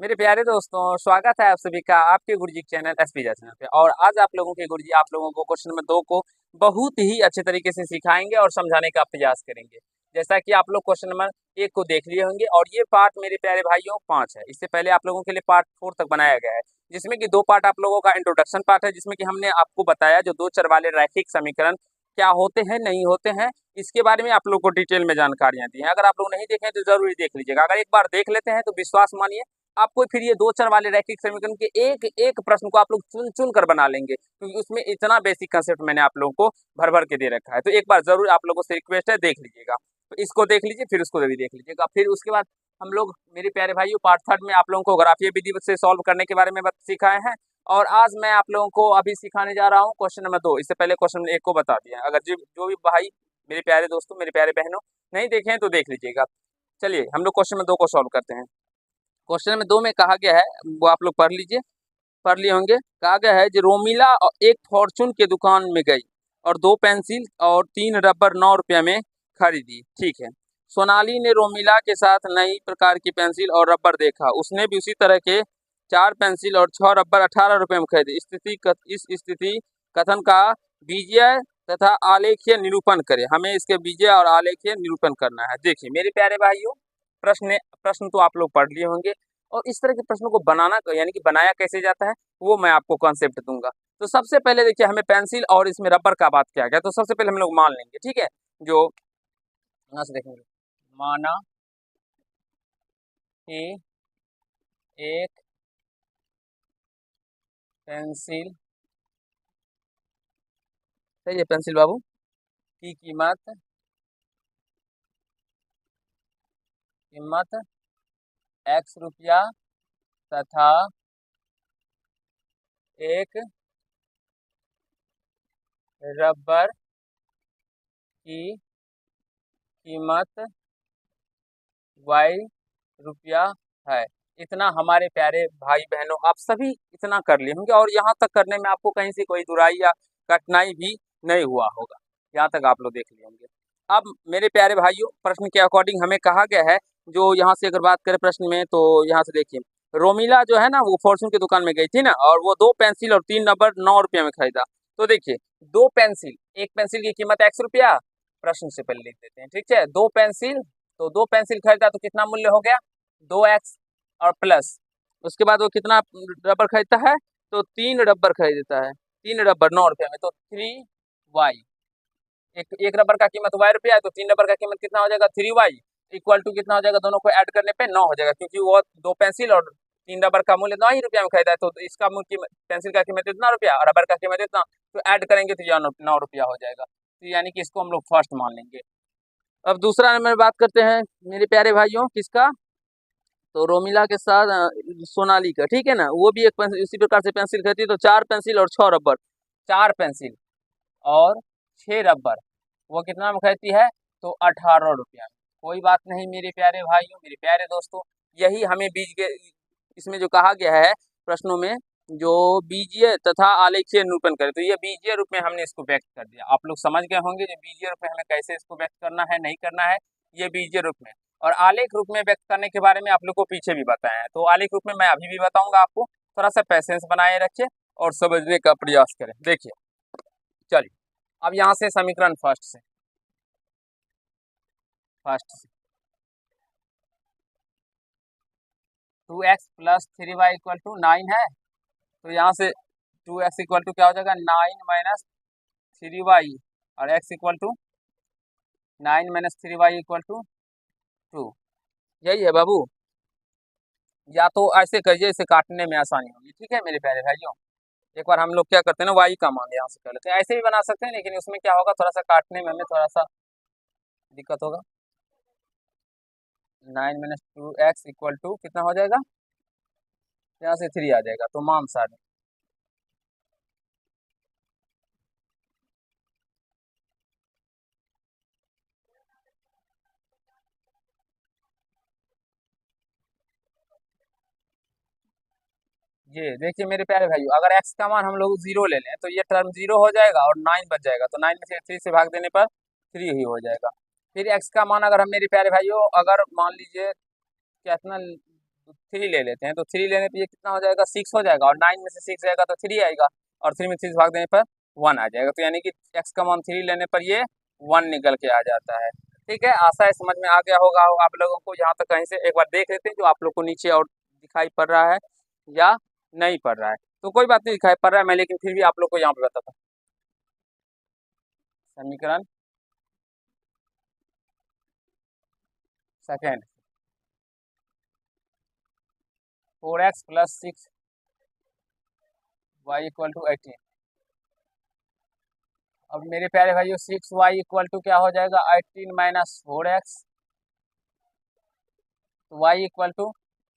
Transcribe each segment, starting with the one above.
मेरे प्यारे दोस्तों, स्वागत है आप सभी का आपके गुरुजी चैनल एसपी चैनल पे। और आज आप लोगों के गुरुजी आप लोगों को क्वेश्चन नंबर 2 को बहुत ही अच्छे तरीके से सिखाएंगे और समझाने का प्रयास करेंगे। जैसा कि आप लोग क्वेश्चन नंबर 1 को देख लिए होंगे और ये पार्ट मेरे प्यारे भाइयों 5 है। इससे पहले आप लोगों के लिए पार्ट 4 तक बनाया गया है, जिसमें कि 2 पार्ट आप लोगों का इंट्रोडक्शन पार्ट है, जिसमें कि हमने आपको बताया जो 2 चर वाले रैखिक समीकरण क्या होते हैं, नहीं होते हैं, इसके बारे में आप लोग को डिटेल में जानकारियां दी हैं। अगर आप लोग नहीं देखें तो जरूर देख लीजिएगा। अगर एक बार देख लेते हैं तो विश्वास मानिए आपको फिर ये 2 चर वाले रैखिक समीकरण के एक एक प्रश्न को आप लोग चुन चुन कर बना लेंगे, क्योंकि उसमें इतना बेसिक कंसेप्ट मैंने आप लोगों को भर भर के दे रखा है। तो एक बार जरूर आप लोगों से रिक्वेस्ट है, देख लीजिएगा। तो इसको देख लीजिए, फिर उसको भी देख लीजिएगा। फिर उसके बाद हम लोग मेरे प्यारे भाइयों पार्ट 3 में आप लोगों को ग्राफीय विधि से सॉल्व करने के बारे में सिखाए हैं। और आज मैं आप लोगों को अभी सिखाने जा रहा हूँ क्वेश्चन नंबर 2। इससे पहले क्वेश्चन नंबर 1 को बता दिया। अगर जो भी भाई मेरे प्यारे दोस्तों, मेरे प्यारे बहनों नहीं देखे हैं तो देख लीजिएगा। चलिए हम लोग क्वेश्चन नंबर 2 को सॉल्व करते हैं। क्वेश्चन नंबर 2 में कहा गया है, वो आप लोग पढ़ लीजिए, पढ़ लिए होंगे। कहा गया है कि रोमिला एक फॉर्चून के दुकान में गई और 2 पेंसिल और 3 रबर 9 रुपये में खरीदी। ठीक है। सोनाली ने रोमिला के साथ नई प्रकार की पेंसिल और रबर देखा। उसने भी उसी तरह के 4 पेंसिल और 6 रबर 18 रुपये में खरीदे। इस स्थिति कथन का बीजीय तथा आलेखीय निरूपण करें। हमें इसके बीजीय और आलेखीय निरूपण करना है। देखिए मेरे प्यारे भाइयों, प्रश्न तो आप लोग पढ़ लिए होंगे और इस तरह के प्रश्नों को बनाना यानी कि बनाया कैसे जाता है वो मैं आपको कॉन्सेप्ट दूंगा। तो सबसे पहले देखिए हमें पेंसिल और इसमें रबर का बात किया गया, तो सबसे पहले हम लोग मान लेंगे। ठीक है, जो यहाँ से देखेंगे, माना कि एक पेंसिल, सही है पेंसिल बाबू, की कीमत x रुपया तथा एक रबर की कीमत y रुपया है। इतना हमारे प्यारे भाई बहनों आप सभी इतना कर लिए होंगे और यहाँ तक करने में आपको कहीं से कोई दुराई या कठिनाई भी नहीं हुआ होगा। यहाँ तक आप लोग देख लिए होंगे। अब मेरे प्यारे भाइयों, प्रश्न के अकॉर्डिंग हमें कहा गया है, जो यहाँ से अगर बात करें प्रश्न में, तो यहाँ से देखिए रोमिला जो है ना वो फॉर्चून की दुकान में गई थी ना, और वो 2 पेंसिल और 3 रबर 9 रुपये में खरीदा। तो देखिए 2 पेंसिल, एक पेंसिल की कीमत x रुपया, प्रश्न से पहले लिख देते हैं। ठीक है, 2 पेंसिल, तो 2 पेंसिल खरीदा तो कितना मूल्य हो गया 2x, और प्लस उसके बाद वो कितना रबर खरीदता है, तो 3 रबर खरीदता है, 3 रबर 9 रुपये में, तो 3y। एक रबर का कीमत y रुपया है, तो 3 रबर का कीमत कितना हो जाएगा 3y, इक्वल टू कितना हो जाएगा, दोनों को ऐड करने पे 9 हो जाएगा, क्योंकि वो 2 पेंसिल और 3 रबर का मूल्य 9 ही रुपया में खरीदा है, तो इसका मूल्य पेंसिल का कीमत इतना रुपया और रबर का कीमत इतना, तो ऐड करेंगे तो यह 9 रुपया हो जाएगा। तो यानी कि इसको हम लोग फर्स्ट मान लेंगे। अब दूसरा नंबर बात करते हैं मेरे प्यारे भाइयों, किसका, तो रोमिला के साथ सोनाली का। ठीक है ना, वो भी एक पेंसिल इसी प्रकार से पेंसिल खरीदी, तो 4 पेंसिल और 6 रबर, 4 पेंसिल और 6 रबर वो कितना में खरीदती है, तो 18 रुपया। कोई बात नहीं मेरे प्यारे भाइयों, मेरे प्यारे दोस्तों, यही हमें बीज के इसमें जो कहा गया है प्रश्नों में, जो बीजीय तथा आलेखीय निरूपण करे, तो ये बीजीय रूप में हमने इसको व्यक्त कर दिया। आप लोग समझ गए होंगे जो बीजीय रूप में हमें कैसे इसको व्यक्त करना है, नहीं करना है, ये बीजीय रूप में। और आलेख रूप में व्यक्त करने के बारे में आप लोग को पीछे भी बताया है, तो आलेख रूप में मैं अभी भी बताऊंगा आपको। थोड़ा सा पैसेंस बनाए रखिए और समझने का प्रयास करें। देखिए चलिए, अब यहाँ से समीकरण फर्स्ट से 2x plus 3y equal to 9 है, तो यहाँ से 2x इक्वल टू क्या हो जाएगा 9 माइनस 3y, और x equal to 9 minus 3y equal to 2। यही है बाबू, या तो ऐसे करिए, इसे काटने में आसानी होगी। ठीक है मेरे प्यारे भाइयों, एक बार हम लोग क्या करते हैं ना, y का मान यहाँ से कर लेते हैं। ऐसे भी बना सकते हैं, लेकिन उसमें क्या होगा, थोड़ा सा काटने में हमें थोड़ा सा दिक्कत होगा। 9 माइनस 2x इक्वल टू कितना हो जाएगा, यहाँ से 3 आ जाएगा, तो मान सारे ये देखिए मेरे प्यारे भाइयों, अगर x का मान हम लोग 0 ले लें तो ये टर्म 0 हो जाएगा और 9 बच जाएगा, तो 9 में से 3 से भाग देने पर 3 ही हो जाएगा। फिर x का मान अगर हम मेरे प्यारे भाइयों अगर मान लीजिए कितना 3 ले लेते हैं, तो 3 लेने पे ये कितना हो जाएगा, 6 हो जाएगा, और 9 में से 6 जाएगा तो 3 आएगा, और 3 में 6 भाग देने पर 1 आ जाएगा। तो यानी कि x का मान 3 लेने पर ये 1 निकल के आ जाता है। ठीक है, आशा है समझ में आ गया होगा आप लोगों को। यहाँ तक कहीं से एक बार देख लेते हैं जो आप लोग को नीचे और दिखाई पड़ रहा है या नहीं पड़ रहा है। तो कोई बात नहीं, दिखाई पड़ रहा है मैं, लेकिन फिर भी आप लोग को यहाँ पे बताता हूँ। समीकरण second, 4x plus 6y equal to 18। अब मेरे प्यारे भाइयों 6y इक्वल टू क्या हो जाएगा, 18 माइनस 4x, तो y equal to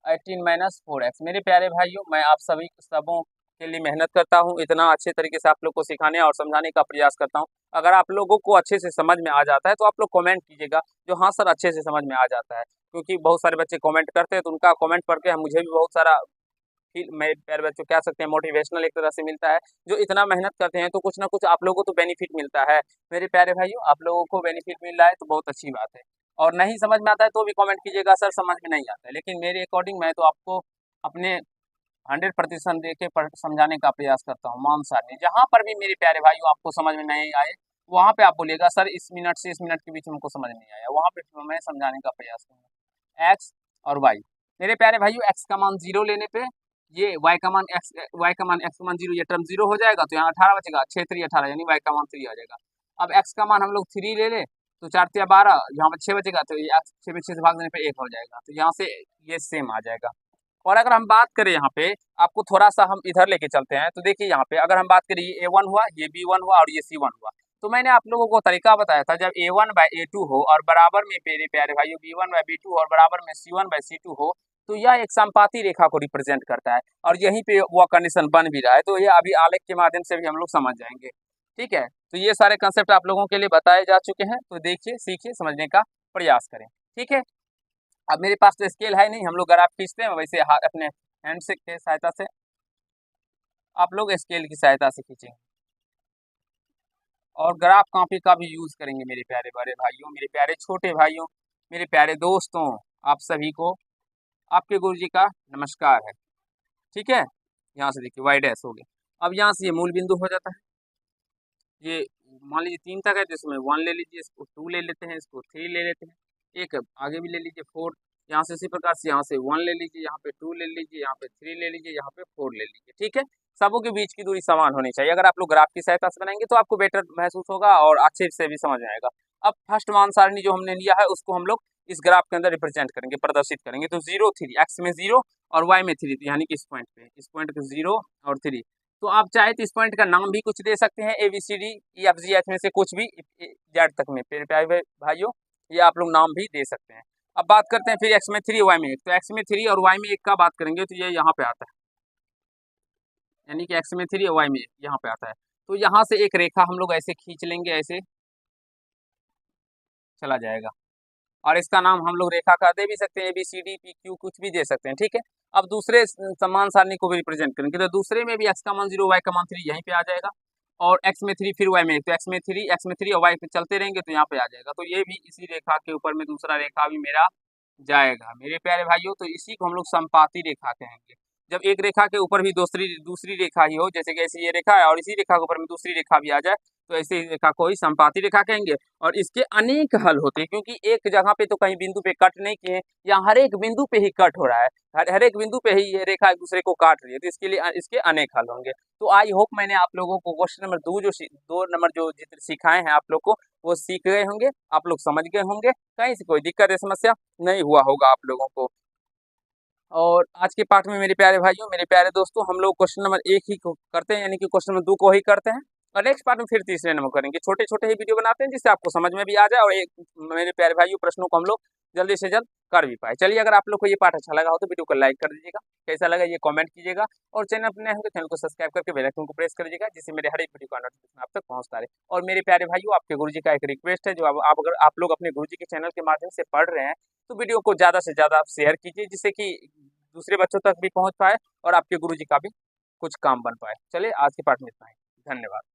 18 minus 4x। मेरे प्यारे भाइयों, मैं आप सभी सबों के लिए मेहनत करता हूँ, इतना अच्छे तरीके से आप लोग को सिखाने और समझाने का प्रयास करता हूँ। अगर आप लोगों को अच्छे से समझ में आ जाता है तो आप लोग कमेंट कीजिएगा जो हाँ सर अच्छे से समझ में आ जाता है, क्योंकि बहुत सारे बच्चे कमेंट करते हैं तो उनका कमेंट पढ़ के मुझे भी बहुत सारा फील, मेरे प्यारे बच्चों कह सकते हैं मोटिवेशनल एक तरह से मिलता है। जो इतना मेहनत करते हैं तो कुछ ना कुछ आप लोगों को तो बेनिफिट मिलता है। मेरे प्यारे भाइयों, आप लोगों को बेनिफिट मिल रहा है तो बहुत अच्छी बात है, और नहीं समझ में आता है तो भी कमेंट कीजिएगा सर समझ में नहीं आता है, लेकिन मेरे अकॉर्डिंग मैं तो आपको अपने 100% दे के समझाने का प्रयास करता हूँ। मान सारणी जहाँ पर भी मेरे प्यारे भाइयों आपको समझ में नहीं आए, वहाँ पे आप बोलिएगा सर इस मिनट से इस मिनट के बीच में हमको समझ नहीं आया, वहाँ पे मैं समझाने का प्रयास करूँगा। एक्स और वाई, मेरे प्यारे भाइयों एक्स का मान 0 लेने पे ये y का मान x का मान 0, ये टर्म 0 हो जाएगा, तो यहाँ 18 बचेगा, 6 3 18, यानी y का मान 3 आ जाएगा। अब x का मान हम लोग 3 ले ले तो 4 3 12, यहाँ पर 6 बचेगा, तो ये 6 में 6 से भाग देने पे 1 हो जाएगा, तो यहाँ से ये सेम आ जाएगा। और अगर हम बात करें यहाँ पे, आपको थोड़ा सा हम इधर लेके चलते हैं, तो देखिए यहाँ पे अगर हम बात करें ये A1 हुआ, ये B1 हुआ और ये C1 हुआ, तो मैंने आप लोगों को तरीका बताया था, जब A1 बाय A2 हो और बराबर में मेरे प्यारे भाइयों B1 बाय B2 हो और बराबर में C1 बाय C2 हो, तो यह एक समपाती रेखा को रिप्रेजेंट करता है, और यहीं पे वह कंडीशन बन भी रहा है। तो ये अभी आलेख के माध्यम से भी हम लोग समझ जाएंगे। ठीक है, तो ये सारे कंसेप्ट आप लोगों के लिए बताए जा चुके हैं, तो देखिए सीखिए समझने का प्रयास करें। ठीक है, अब मेरे पास तो स्केल है नहीं, हम लोग ग्राफ खींचते हैं वैसे अपने हैंड से के सहायता से, आप लोग स्केल की सहायता से खींचेंगे और ग्राफ कॉपी का भी यूज करेंगे। मेरे प्यारे बड़े भाइयों, मेरे प्यारे छोटे भाइयों, मेरे प्यारे दोस्तों, आप सभी को आपके गुरुजी का नमस्कार है। ठीक है, यहाँ से देखिए वाई डैश हो गया। अब यहाँ से ये मूल बिंदु हो जाता है, ये मान लीजिए 3 तक है तो इसमें 1 ले लीजिए, इसको 2 ले लेते हैं, इसको 3 ले लेते हैं, एक आगे भी ले लीजिए 4, यहाँ से इसी प्रकार से यहाँ से 1 ले लीजिए, यहाँ पे 2 ले लीजिए, यहाँ पे 3 ले लीजिए, यहाँ पे 4 ले लीजिए। ठीक है, सबों के बीच की दूरी समान होनी चाहिए। अगर आप लोग ग्राफ की सहायता से बनाएंगे तो आपको बेटर महसूस होगा और अच्छे से भी समझ में आएगा। अब फर्स्ट मान सारणी जो हमने लिया है उसको हम लोग इस ग्राफ के अंदर रिप्रेजेंट करेंगे, प्रदर्शित करेंगे। तो 0 3, एक्स में 0 और वाई में 3, यानी कि इस पॉइंट पे, इस पॉइंट पे 0 और 3। तो आप चाहे तो इस पॉइंट का नाम भी कुछ दे सकते हैं, ABCD EF G H में से कुछ भी जेड तक में, मेरे प्यारे भाइयों ये आप लोग नाम भी दे सकते हैं। अब बात करते हैं फिर एक्स में 3 वाई में 1, तो एक्स में 3 और वाई में 1 का बात करेंगे तो ये यहाँ पे आता है, यानी कि एक्स में 3 और वाई में 1 यहाँ पे आता है। तो यहाँ से एक रेखा हम लोग ऐसे खींच लेंगे, ऐसे चला जाएगा, और इसका नाम हम लोग रेखा का दे भी सकते हैं, ABCD PQ कुछ भी दे सकते हैं। ठीक है, अब दूसरे समान सारणी को भी रिप्रेजेंट करेंगे, तो दूसरे में भी एक्स का मान 0 वाई का मान 3 यहीं पे आ जाएगा, और एक्स में 3 फिर वाई में 1, तो एक्स में 3 और वाई पे चलते रहेंगे तो यहाँ पे आ जाएगा। तो ये भी इसी रेखा के ऊपर में दूसरा रेखा भी मेरा जाएगा। मेरे प्यारे भाइयों, तो इसी को हम लोग समपाती रेखा कहेंगे। जब एक रेखा के ऊपर भी दूसरी रेखा ही हो, जैसे कि ऐसी ये रेखा है और इसी रेखा के ऊपर में दूसरी रेखा भी आ जाए, तो ऐसी रेखा को ही समपाती रेखा कहेंगे। और इसके अनेक हल होते हैं, क्योंकि एक जगह पे तो कहीं बिंदु पे कट नहीं किए, यहाँ हर एक बिंदु पे ही कट हो रहा है, हर एक बिंदु पे ही ये रेखा एक दूसरे को काट रही है, तो इसके लिए इसके अनेक हल होंगे। तो आई होप मैंने आप लोगों को क्वेश्चन नंबर 2 जो जितने सिखाए हैं आप लोग को वो सीख गए होंगे, आप लोग समझ गए होंगे, कहीं से कोई दिक्कत या समस्या नहीं हुआ होगा आप लोगों को। और आज के पाठ में मेरे प्यारे भाइयों, मेरे प्यारे दोस्तों, हम लोग क्वेश्चन नंबर 1 ही को करते हैं, यानी कि क्वेश्चन नंबर 2 को ही करते हैं, और नेक्स्ट पार्ट में फिर तीसरे नंबर करेंगे। छोटे छोटे ही वीडियो बनाते हैं जिससे आपको समझ में भी आ जाए और एक मेरे प्यारे भाइयों प्रश्नों को हम लोग जल्दी से जल्द कर भी पाए। चलिए, अगर आप लोग को ये पाठ अच्छा लगा हो तो वीडियो को लाइक कर दीजिएगा, कैसा लगा ये कमेंट कीजिएगा, और चैनल पर नए हो तो चैनल को सब्सक्राइब करके बेल आइकन को प्रेस कर दीजिएगा, जिससे मेरे हर एक वीडियो का नोटिफिकेशन आप तक पहुंचता रहे। और मेरे प्यारे भाइयों, आपके गुरुजी का एक रिक्वेस्ट है, जो आप अगर आप लोग अपने गुरुजी के चैनल के माध्यम से पढ़ रहे हैं तो वीडियो को ज़्यादा से ज़्यादा आप शेयर कीजिए, जिससे कि दूसरे बच्चों तक भी पहुंच पाए और आपके गुरुजी का भी कुछ काम बन पाए। चलिए, आज के पाठ में इतना ही, धन्यवाद।